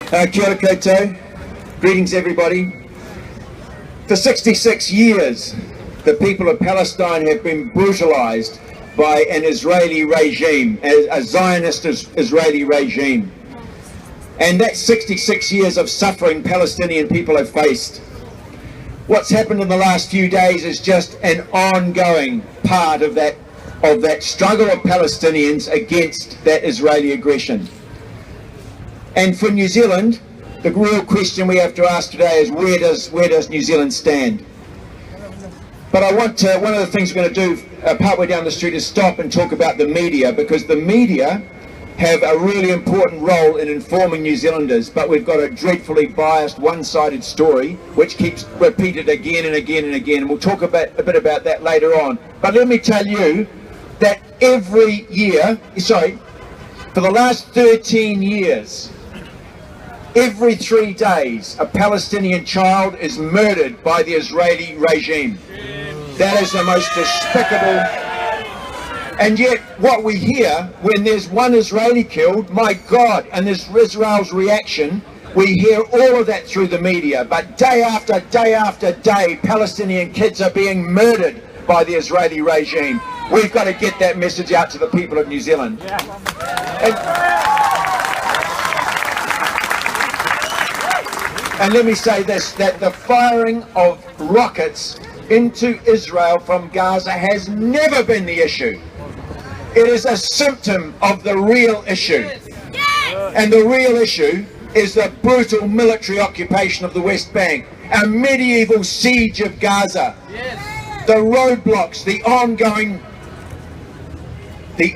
Kia ora koutou. Greetings everybody. For 66 years, the people of Palestine have been brutalized by an Israeli regime, a Zionist Israeli regime. And that's 66 years of suffering Palestinian people have faced. What's happened in the last few days is just an ongoing part of that struggle of Palestinians against that Israeli aggression. And for New Zealand, the real question we have to ask today is where does New Zealand stand? But I want to, one of the things we're going to do partway down the street is stop and talk about the media, because the media have a really important role in informing New Zealanders, but we've got a dreadfully biased, one-sided story which keeps repeated again and again and again, and we'll talk a bit about that later on. But let me tell you that every year, for the last 13 years, every 3 days a Palestinian child is murdered by the Israeli regime. That is the most despicable. And yet what we hear when there's one Israeli killed, my God, and there's Israel's reaction, we hear all of that through the media. But day after day after day, Palestinian kids are being murdered by the Israeli regime. We've got to get that message out to the people of New Zealand. And let me say this, that the firing of rockets into Israel from Gaza has never been the issue. It is a symptom of the real issue. And the real issue is the brutal military occupation of the West Bank, a medieval siege of Gaza, the roadblocks, the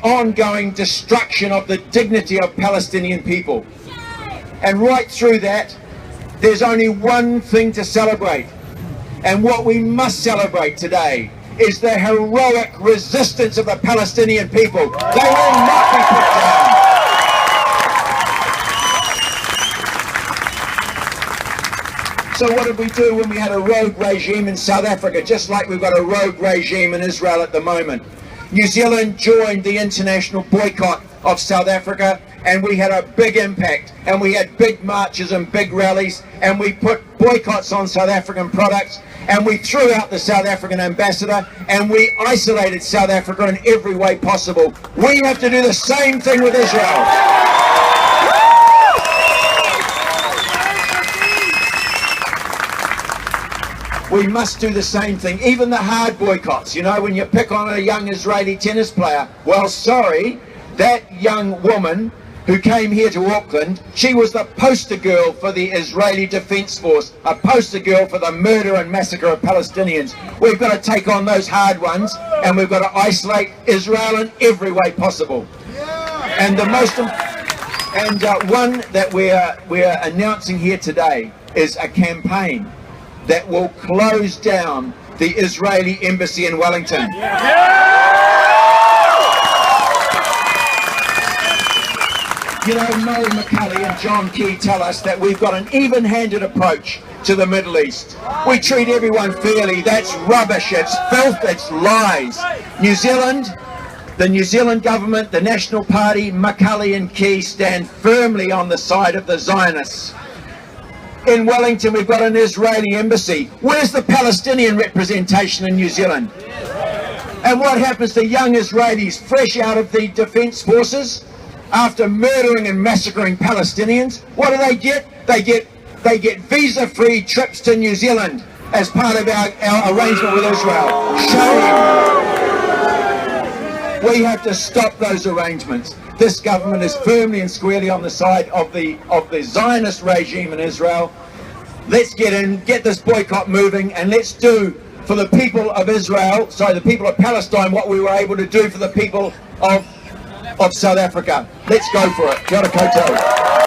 ongoing destruction of the dignity of Palestinian people. And right through that, there's only one thing to celebrate. And what we must celebrate today is the heroic resistance of the Palestinian people. They will not be put down. So what did we do when we had a rogue regime in South Africa, just like we've got a rogue regime in Israel at the moment? New Zealand joined the international boycott of South Africa, and we had a big impact, and we had big marches and big rallies, and we put boycotts on South African products, and we threw out the South African ambassador, and we isolated South Africa in every way possible. We have to do the same thing with Israel. We must do the same thing, even the hard boycotts. You know, when you pick on a young Israeli tennis player, well, sorry, that young woman who came here to Auckland, she was the poster girl for the Israeli Defence Force, a poster girl for the murder and massacre of Palestinians. We've got to take on those hard ones, and we've got to isolate Israel in every way possible. And the most, one that we're announcing here today is a campaign that will close down the Israeli embassy in Wellington. You know, Murray McCully and John Key tell us that we've got an even-handed approach to the Middle East. We treat everyone fairly. That's rubbish, it's filth, it's lies. New Zealand, the New Zealand government, the National Party, McCully and Key stand firmly on the side of the Zionists. In Wellington we've got an Israeli embassy. Where's the Palestinian representation in New Zealand? And what happens to young Israelis fresh out of the defence forces after murdering and massacring Palestinians? What do they get? They get visa-free trips to New Zealand as part of our arrangement with Israel. Shame! We have to stop those arrangements. This government is firmly and squarely on the side of the Zionist regime in Israel. Let's get in, get this boycott moving, and let's do for the people of Israel, the people of Palestine, what we were able to do for the people of South Africa. Let's go for it. Kia ora koutou.